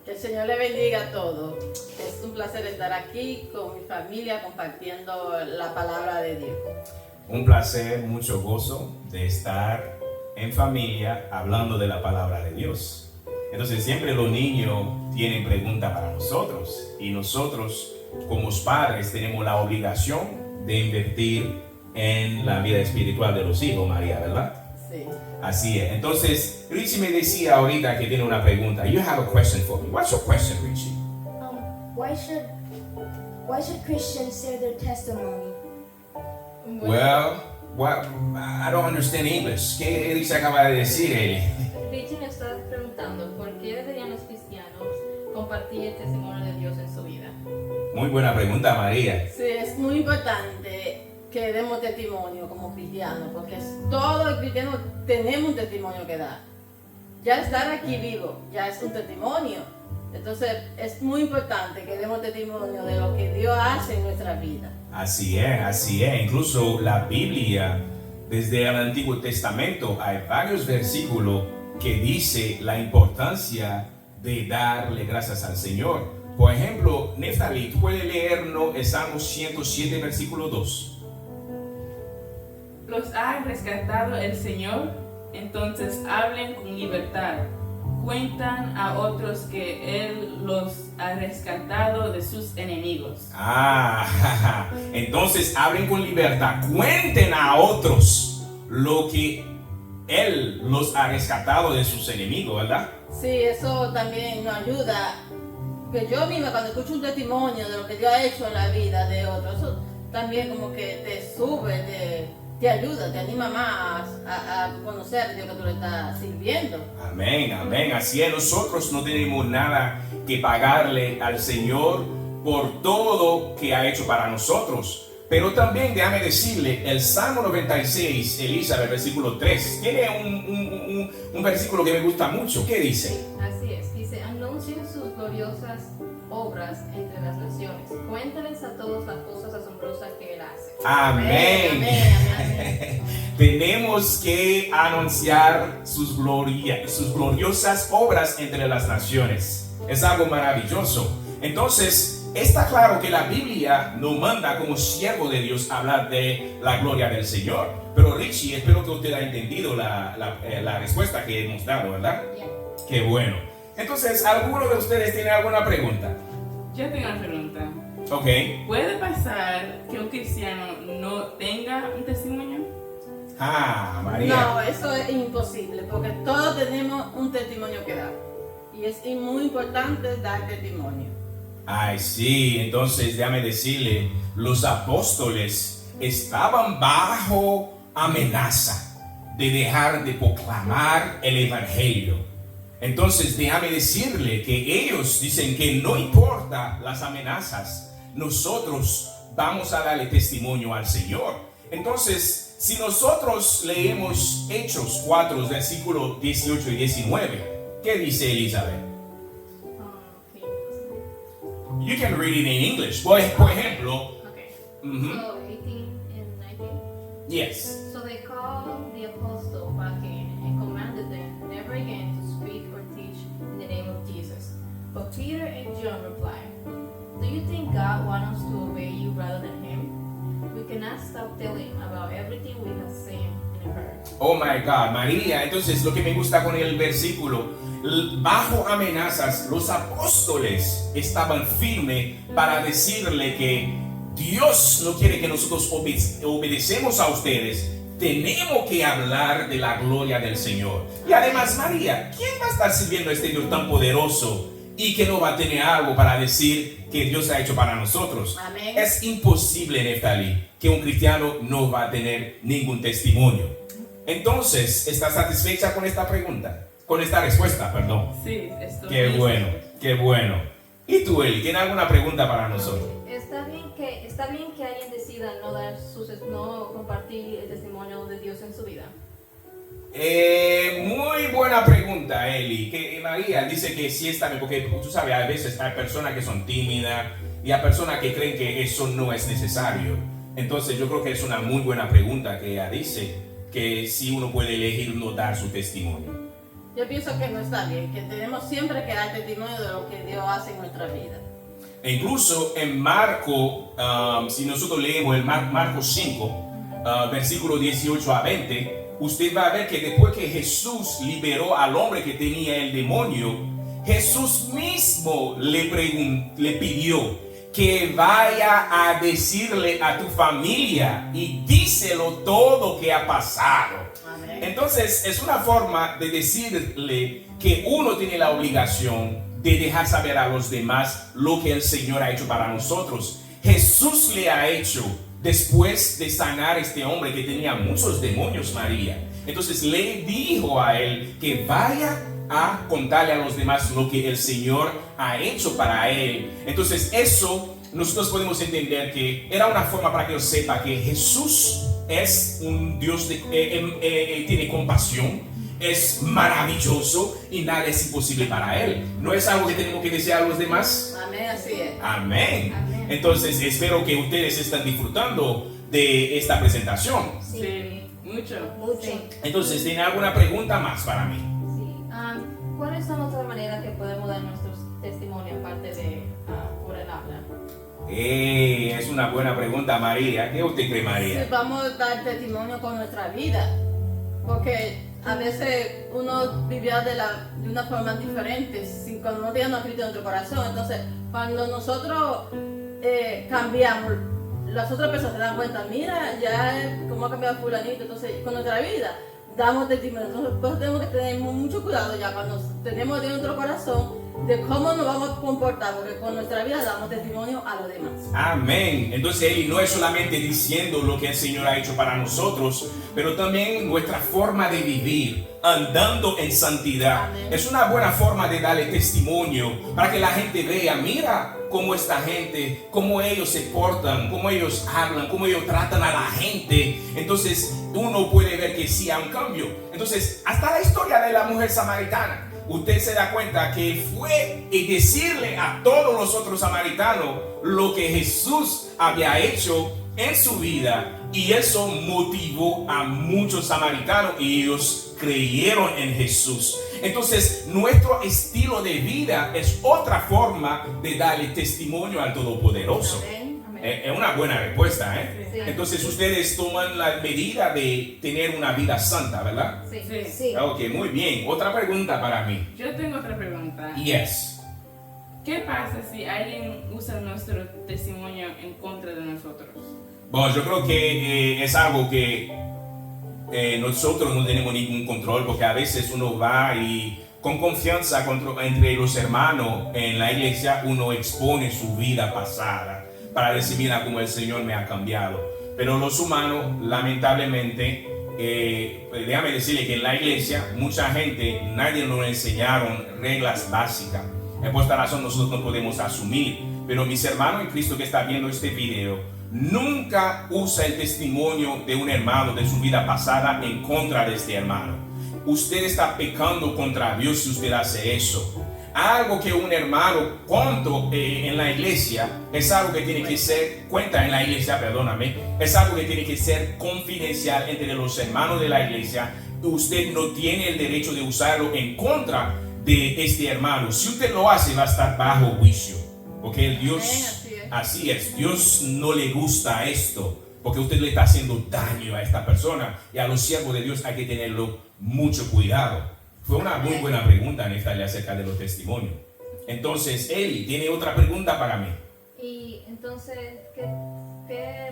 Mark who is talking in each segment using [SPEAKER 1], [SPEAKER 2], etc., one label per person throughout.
[SPEAKER 1] Que el Señor le bendiga a todos. Es un placer estar aquí con mi familia compartiendo la palabra de Dios.
[SPEAKER 2] Un placer, mucho gozo de estar en familia hablando de la palabra de Dios. Entonces siempre los niños tienen preguntas para nosotros y nosotros como padres tenemos la obligación de invertir en la vida espiritual de los hijos, María, ¿verdad?
[SPEAKER 1] Sí.
[SPEAKER 2] Así es. Entonces, Richie me decía ahorita que tiene una pregunta. You have a question for me. What's your question, Richie?
[SPEAKER 3] Why should Christians share their testimony?
[SPEAKER 2] Well, I don't understand English. ¿Qué Richie acaba de decir, Eli?
[SPEAKER 4] Richie me está preguntando por qué deberían los cristianos compartir el testimonio de Dios en su vida.
[SPEAKER 2] Muy buena pregunta, María.
[SPEAKER 1] Sí, es muy importante que demos testimonio como cristianos, porque todos los cristianos tenemos un testimonio que dar. Ya estar aquí vivo ya es un testimonio. Entonces es muy importante que demos testimonio de lo que Dios hace en nuestra vida.
[SPEAKER 2] Así es, así es. Incluso la Biblia, desde el Antiguo Testamento, hay varios versículos que dice la importancia de darle gracias al Señor. Por ejemplo, Neftali, ¿tú puedes leernos el Salmo 107, versículo 2?
[SPEAKER 5] Los ha rescatado el Señor, entonces hablen con libertad. Cuentan a otros que Él los ha rescatado de sus enemigos.
[SPEAKER 2] Entonces hablen con libertad. Cuenten a otros lo que Él los ha rescatado de sus enemigos, ¿verdad?
[SPEAKER 1] Sí, eso también nos ayuda. Que yo misma cuando escucho un testimonio de lo que Dios ha hecho en la vida de otros, eso también como que te sube, te ayuda, te anima más a conocer a Dios que tú le estás sirviendo.
[SPEAKER 2] Amén, amén. Así es, nosotros no tenemos nada que pagarle al Señor por todo que ha hecho para nosotros. Pero también déjame decirle, el Salmo 96, Elizabeth, versículo 3, tiene un versículo que me gusta mucho. ¿Qué dice?
[SPEAKER 4] Así es, dice, anuncien sus gloriosas obras entre las naciones. Cuéntales a todos las cosas asombrosas que Él hace.
[SPEAKER 2] Amén.
[SPEAKER 1] Amén, amén.
[SPEAKER 2] Tenemos que anunciar sus gloriosas obras entre las naciones. Es algo maravilloso. Entonces, está claro que la Biblia nos manda como siervo de Dios hablar de la gloria del Señor. Pero Richie, espero que usted haya entendido la respuesta que hemos dado, ¿verdad?
[SPEAKER 4] Yeah.
[SPEAKER 2] Qué bueno. Entonces, ¿alguno de ustedes tiene alguna pregunta?
[SPEAKER 5] Yo tengo una pregunta.
[SPEAKER 2] Ok.
[SPEAKER 5] ¿Puede pasar que un cristiano no tenga un testimonio?
[SPEAKER 2] María.
[SPEAKER 1] No, eso es imposible, porque todos tenemos un testimonio que dar. Y es muy importante dar testimonio.
[SPEAKER 2] Ay, sí, entonces déjame decirle, los apóstoles estaban bajo amenaza de dejar de proclamar el evangelio. Entonces déjame decirle que ellos dicen que no importa las amenazas, nosotros vamos a darle testimonio al Señor. Entonces, si nosotros leemos Hechos 4, versículos 18 y 19, ¿qué dice Elizabeth? You can read it in English. Por ejemplo,
[SPEAKER 4] Okay.
[SPEAKER 2] mhm,
[SPEAKER 4] So 18 and 19.
[SPEAKER 2] yes.
[SPEAKER 4] So they called the apostle back in and commanded them never again to speak or teach in the name of Jesus. But Peter and John replied, "Do you think God wants us to obey you rather than Him? We cannot stop telling about everything we have seen and heard."
[SPEAKER 2] Oh my God, María. Entonces, lo que me gusta con el versículo, bajo amenazas, los apóstoles estaban firmes para decirle que Dios no quiere que nosotros obedecemos a ustedes. Tenemos que hablar de la gloria del Señor. Y además, María, ¿quién va a estar sirviendo a este Dios tan poderoso y que no va a tener algo para decir que Dios ha hecho para nosotros?
[SPEAKER 1] Amén.
[SPEAKER 2] Es imposible, Neftali, que un cristiano no va a tener ningún testimonio. Entonces, ¿estás satisfecha con esta pregunta? Con esta respuesta, perdón.
[SPEAKER 5] Sí, estoy.
[SPEAKER 2] Qué bueno, qué bueno. ¿Y tú, Eli, tienes alguna pregunta para nosotros?
[SPEAKER 4] Está bien que alguien decida no compartir el testimonio de Dios en su vida.
[SPEAKER 2] Muy buena pregunta, Eli. Que María dice que sí está bien, porque tú sabes, a veces hay personas que son tímidas y hay personas que creen que eso no es necesario. Entonces yo creo que es una muy buena pregunta que ella dice, que si uno puede elegir no dar su testimonio.
[SPEAKER 1] yo pienso que no está bien, que tenemos siempre que dar testimonio de lo que Dios hace en nuestra vida.
[SPEAKER 2] E incluso en Marco, si nosotros leemos el Marco 5, versículo 18 a 20, usted va a ver que después que Jesús liberó al hombre que tenía el demonio, Jesús mismo le pidió que vaya a decirle a tu familia y díselo todo que ha pasado.
[SPEAKER 1] Amén.
[SPEAKER 2] Entonces es una forma de decirle que uno tiene la obligación de dejar saber a los demás lo que el Señor ha hecho para nosotros. Jesús le ha hecho después de sanar a este hombre que tenía muchos demonios, María. Entonces le dijo a él que vaya a contarle a los demás lo que el Señor ha hecho para él. Entonces eso nosotros podemos entender que era una forma para que él sepa que Jesús es un Dios tiene compasión, es maravilloso y nada es imposible para él. ¿No es algo que tenemos que decir a los demás?
[SPEAKER 1] Amén, así es.
[SPEAKER 2] Amén.
[SPEAKER 4] Amén.
[SPEAKER 2] Entonces espero que ustedes estén disfrutando de esta presentación.
[SPEAKER 5] Sí, mucho.
[SPEAKER 3] Mucho.
[SPEAKER 4] Sí.
[SPEAKER 2] Entonces, ¿tiene alguna pregunta más para mí?
[SPEAKER 4] Sí. ¿Cuáles son otras maneras que podemos dar nuestros testimonios aparte de por el habla?
[SPEAKER 2] Es una buena pregunta, María. ¿Qué usted cree,
[SPEAKER 1] Sí,
[SPEAKER 2] María?
[SPEAKER 1] vamos a dar testimonio con nuestra vida, porque a veces uno vivía de una forma diferente, sin cuando no tenía Cristo en nuestro corazón. Entonces, cuando nosotros cambiamos, las otras personas se dan cuenta, mira, ya cómo ha cambiado fulanito. Entonces, con nuestra vida damos testimonio. Entonces, pues tenemos que tener mucho cuidado ya cuando tenemos de nuestro corazón de cómo nos vamos a comportar, porque con nuestra vida damos testimonio a los demás.
[SPEAKER 2] Amén. Entonces, él no es solamente diciendo lo que el Señor ha hecho para nosotros, pero también nuestra forma de vivir, andando en santidad.
[SPEAKER 1] Amén.
[SPEAKER 2] Es una buena forma de darle testimonio para que la gente vea, mira cómo esta gente, cómo ellos se portan, cómo ellos hablan, cómo ellos tratan a la gente. Entonces, uno puede ver que sí hay un cambio. Entonces, hasta la historia de la mujer samaritana, usted se da cuenta que fue y decirle a todos los otros samaritanos lo que Jesús había hecho en su vida, y eso motivó a muchos samaritanos y ellos creyeron en Jesús. Entonces, nuestro estilo de vida es otra forma de darle testimonio al Todopoderoso.
[SPEAKER 1] Amén.
[SPEAKER 4] Amén.
[SPEAKER 2] Es una buena respuesta, ¿eh?
[SPEAKER 4] Sí.
[SPEAKER 2] Entonces, ustedes toman la medida de tener una vida santa, ¿verdad?
[SPEAKER 4] Sí.
[SPEAKER 5] Sí.
[SPEAKER 3] Sí.
[SPEAKER 2] Ok, muy bien. Otra pregunta para mí.
[SPEAKER 5] Yo tengo otra pregunta.
[SPEAKER 2] Yes.
[SPEAKER 5] ¿Qué pasa si alguien usa nuestro testimonio en contra de nosotros?
[SPEAKER 2] Bueno, yo creo que es algo que nosotros no tenemos ningún control, porque a veces uno va y con confianza entre los hermanos en la iglesia uno expone su vida pasada para decir, mira cómo el Señor me ha cambiado. Pero los humanos, lamentablemente, déjame decirle que en la iglesia mucha gente, nadie nos enseñaron reglas básicas. Por esta razón nosotros no podemos asumir. Pero mis hermanos en Cristo que están viendo este video, nunca usa el testimonio de un hermano de su vida pasada en contra de este hermano. Usted está pecando contra Dios si usted hace eso. Algo que un hermano cuenta en la iglesia es algo que tiene que ser, es algo que tiene que ser confidencial entre los hermanos de la iglesia. Usted no tiene el derecho de usarlo en contra de este hermano. Si usted lo hace, va a estar bajo juicio, porque Dios,
[SPEAKER 1] Amén,
[SPEAKER 2] así es, Dios no le gusta esto, porque usted le está haciendo daño a esta persona, y a los siervos de Dios hay que tenerlo mucho cuidado. Fue una muy buena pregunta, Neftalí, acerca de los testimonios. Entonces, Eli, ¿tiene otra pregunta para mí?
[SPEAKER 4] Y entonces, ¿qué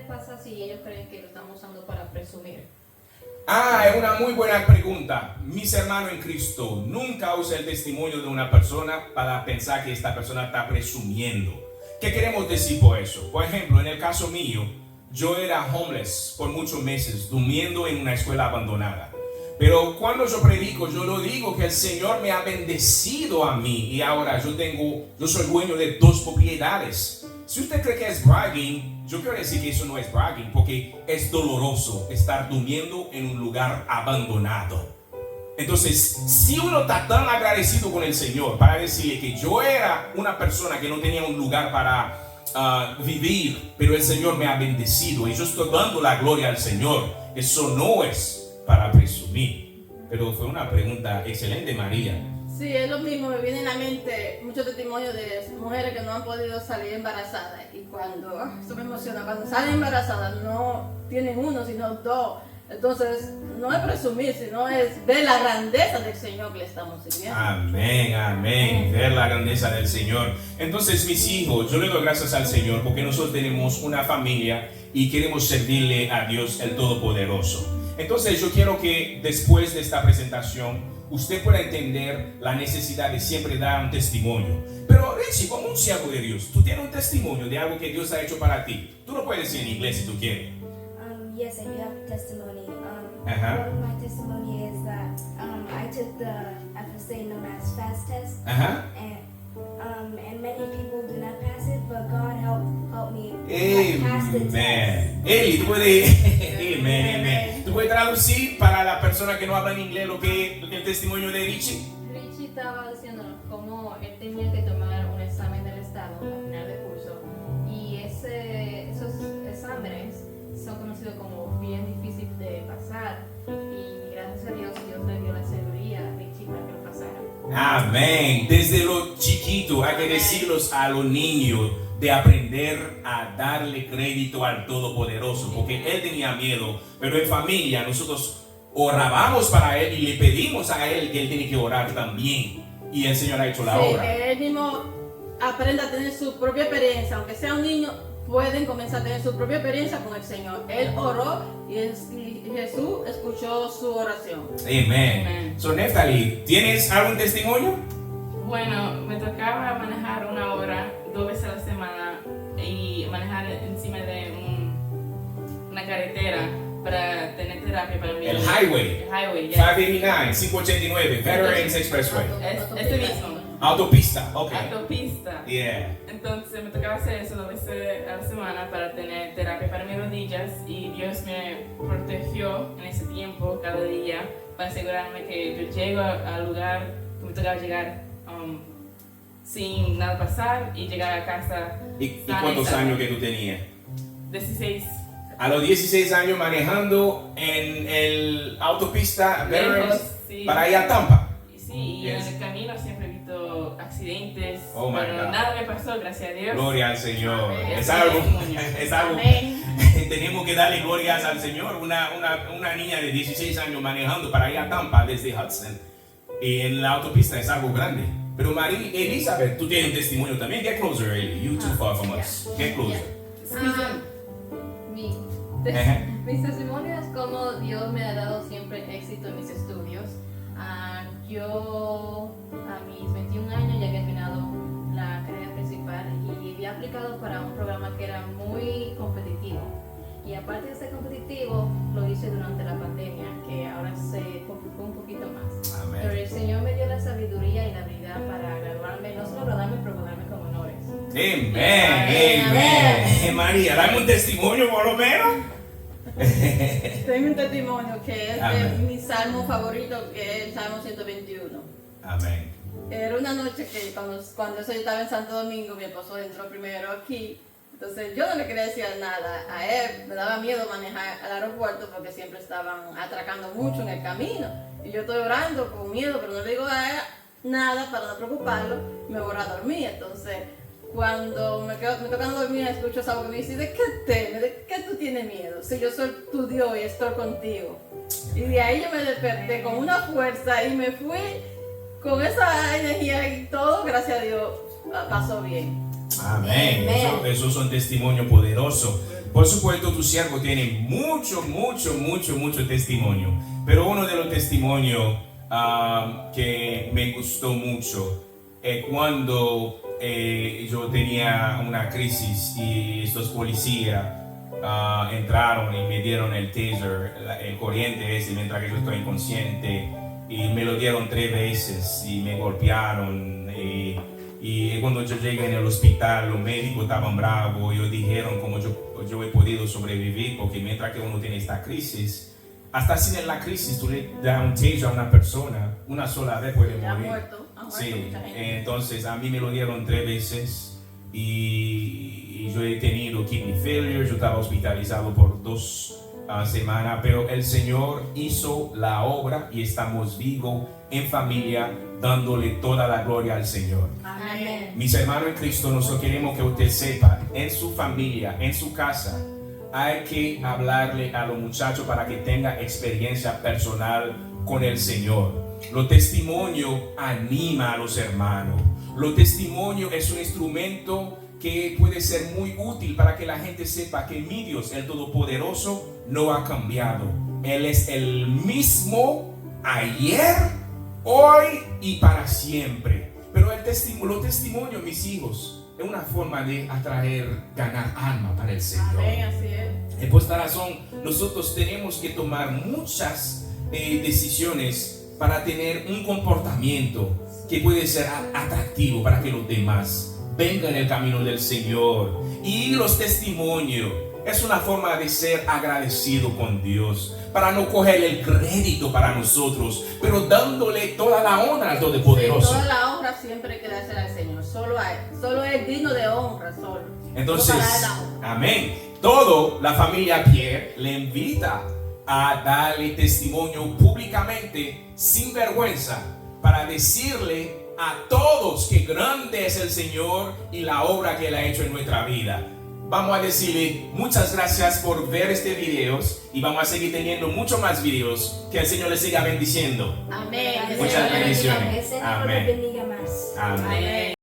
[SPEAKER 4] pasa si ellos creen que lo estamos usando para presumir?
[SPEAKER 2] Es una muy buena pregunta. Mis hermanos en Cristo, nunca use el testimonio de una persona para pensar que esta persona está presumiendo. ¿Qué queremos decir por eso? Por ejemplo, en el caso mío, yo era homeless por muchos meses, durmiendo en una escuela abandonada. Pero cuando yo predico, yo lo digo que el Señor me ha bendecido a mí, y ahora yo soy dueño de 2 propiedades. Si usted cree que es bragging, yo quiero decir que eso no es bragging, porque es doloroso estar durmiendo en un lugar abandonado. Entonces, si uno está tan agradecido con el Señor para decirle que yo era una persona que no tenía un lugar para vivir, pero el Señor me ha bendecido y yo estoy dando la gloria al Señor, eso no es para presumir. pero fue una pregunta excelente, María.
[SPEAKER 1] Sí, es lo mismo, me viene en la mente muchos testimonios de mujeres que no han podido salir embarazadas y cuando, esto me emociona, cuando salen embarazadas no tienen uno, sino dos. Entonces, no es presumir, sino es ver la grandeza del Señor que le estamos sirviendo.
[SPEAKER 2] Amén, amén. Ver la grandeza del Señor. Entonces, mis hijos, yo le doy gracias al Señor porque nosotros tenemos una familia y queremos servirle a Dios el Todopoderoso. Entonces, yo quiero que después de esta presentación, usted pueda entender la necesidad de siempre dar un testimonio. Pero, Richie, como un siervo de Dios, tú tienes un testimonio de algo que Dios ha hecho para ti. Tú lo puedes decir en inglés si tú quieres.
[SPEAKER 3] Yes, I do have testimony.
[SPEAKER 2] Uh-huh.
[SPEAKER 3] One of my testimony is that I took the FSA known as FAST test,
[SPEAKER 2] Ajá.
[SPEAKER 3] and many people do not pass it, but God helped me pass the test.
[SPEAKER 2] Amen. Eli, tú puedes, amen. ¿Tú puedes traducir para la persona que no habla en inglés lo que es el testimonio de Richie?
[SPEAKER 4] Richie estaba diciéndonos cómo él tenía que tomar un examen del Estado al final del curso y esos exámenes son conocidos como bien difícil de pasar y gracias a Dios le dio la sabiduría a Richie para que lo pasara.
[SPEAKER 2] Amén. Desde lo chiquito hay que decirlos a los niños de aprender a darle crédito al Todopoderoso, porque él tenía miedo, pero en familia nosotros orábamos para él y le pedimos a él que él tiene que orar también, y el Señor ha hecho la obra.
[SPEAKER 1] Él mismo aprende a tener su propia experiencia, aunque sea un niño, pueden comenzar a tener su propia experiencia con el Señor. Él oró y Jesús escuchó su oración.
[SPEAKER 2] Amén. So, Neftali, ¿tienes algún testimonio?
[SPEAKER 5] Bueno, me tocaba manejar 1 hora 2 veces a la semana y manejar encima de una carretera para tener terapia para mí.
[SPEAKER 2] El highway.
[SPEAKER 5] El highway, ya.
[SPEAKER 2] 589, 589, Veterans Expressway.
[SPEAKER 5] Este mismo.
[SPEAKER 2] Autopista, ok.
[SPEAKER 5] Autopista.
[SPEAKER 2] Yeah.
[SPEAKER 5] Entonces me tocaba hacer eso 2 veces a la semana para tener terapia para mis rodillas y Dios me protegió en ese tiempo cada día para asegurarme que yo llego al lugar que me tocaba llegar sin nada pasar y llegar a casa.
[SPEAKER 2] ¿Y cuántos años que tú tenías?
[SPEAKER 5] 16.
[SPEAKER 2] A los 16 años manejando en el autopista Veterans
[SPEAKER 5] Lejos, sí.
[SPEAKER 2] para ir a Tampa.
[SPEAKER 5] Sí, y
[SPEAKER 2] Yes.
[SPEAKER 5] en el camino siempre he visto accidentes,
[SPEAKER 2] Oh, my
[SPEAKER 5] pero
[SPEAKER 2] God.
[SPEAKER 5] nada me pasó, gracias a Dios.
[SPEAKER 2] Gloria al Señor.
[SPEAKER 1] Amén.
[SPEAKER 2] Es algo, es algo.
[SPEAKER 1] Amén.
[SPEAKER 2] Tenemos que darle glorias al Señor. Una niña de 16 años manejando para ir a Tampa desde Hudson. Y en la autopista es algo grande. Pero María Elizabeth, tú tienes un testimonio también. Get closer, Eli. You too far from us. Get closer. Ajá.
[SPEAKER 4] Mis testimonios es como Dios me ha dado siempre éxito en mis estudios. Yo a mis 21 años ya había terminado la carrera principal y había aplicado para un programa que era muy competitivo. Y aparte de ser competitivo, lo hice durante la pandemia, que ahora se complicó un poquito más.
[SPEAKER 2] Amén.
[SPEAKER 4] Pero el Señor me dio la sabiduría y la habilidad para graduarme, no solo graduarme, pero graduarme con honores.
[SPEAKER 2] Amén. Amén. María, dame un testimonio por lo menos.
[SPEAKER 1] Tengo un testimonio que es de
[SPEAKER 2] Amén.
[SPEAKER 1] mi salmo favorito, que es el Salmo 121.
[SPEAKER 2] Amén.
[SPEAKER 1] Era una noche que cuando yo estaba en Santo Domingo, mi esposo entró primero aquí. Entonces yo no le quería decir nada a él, me daba miedo manejar al aeropuerto porque siempre estaban atracando mucho en el camino. Y yo estoy orando con miedo, pero no le digo a él nada para no preocuparlo, me voy a dormir. Entonces cuando me toca dormir escucho esa voz que me dice, ¿de qué temes? ¿De qué tú tienes miedo? Si yo soy tu Dios y estoy contigo. Y de ahí yo me desperté con una fuerza y me fui con esa energía y todo, gracias a Dios, pasó bien.
[SPEAKER 2] Amén.
[SPEAKER 1] Amén.
[SPEAKER 2] Esos son testimonios poderosos. Por supuesto, tu siervo tiene mucho testimonio. Pero uno de los testimonios que me gustó mucho es cuando yo tenía una crisis y estos policías entraron y me dieron el taser, el corriente ese, mientras que yo estoy inconsciente. Y me lo dieron 3 veces y me golpearon. Y cuando yo llegué en el hospital, los médicos estaban bravos. Ellos dijeron cómo yo he podido sobrevivir, porque mientras que uno tiene esta crisis, hasta sin la crisis, tú le das un taser a una persona, una sola vez puede
[SPEAKER 1] Ha
[SPEAKER 2] morir.
[SPEAKER 1] muerto
[SPEAKER 2] Sí,
[SPEAKER 1] mucha gente.
[SPEAKER 2] entonces a mí me lo dieron 3 veces y yo he tenido kidney failure. Yo estaba hospitalizado por 2 semana, pero el Señor hizo la obra y estamos vivos en familia, dándole toda la gloria al Señor.
[SPEAKER 1] Amén.
[SPEAKER 2] Mis hermanos en Cristo, nosotros queremos que usted sepa, en su familia, en su casa, hay que hablarle a los muchachos para que tenga experiencia personal con el Señor. Los testimonios anima a los hermanos. Los testimonios es un instrumento que puede ser muy útil para que la gente sepa que mi Dios, el Todopoderoso, no ha cambiado. Él es el mismo ayer, hoy y para siempre. Pero los testimonios, mis hijos, es una forma de ganar alma para el Señor.
[SPEAKER 1] Amén, así es.
[SPEAKER 2] Por esta razón, nosotros tenemos que tomar muchas decisiones para tener un comportamiento que puede ser atractivo para que los demás vengan en el camino del Señor. Y los testimonios es una forma de ser agradecido con Dios, para no coger el crédito para nosotros, pero dándole toda la honra al Todopoderoso.
[SPEAKER 1] Sí, toda la honra siempre hay que dársela al Señor, solo a Él. Solo es digno de honra, solo.
[SPEAKER 2] Entonces,
[SPEAKER 1] Solo para Él la honra.
[SPEAKER 2] amén. Todo la familia Pierre le invita a darle testimonio públicamente, sin vergüenza, para decirle a todos que grande es el Señor y la obra que Él ha hecho en nuestra vida. Vamos a decirle muchas gracias por ver este video y vamos a seguir teniendo muchos más videos. Que el Señor les siga bendiciendo.
[SPEAKER 1] Amén.
[SPEAKER 2] Muchas bendiciones.
[SPEAKER 3] Que el Señor
[SPEAKER 2] Amén.
[SPEAKER 3] los bendiga más.
[SPEAKER 2] Amén.
[SPEAKER 1] Amén.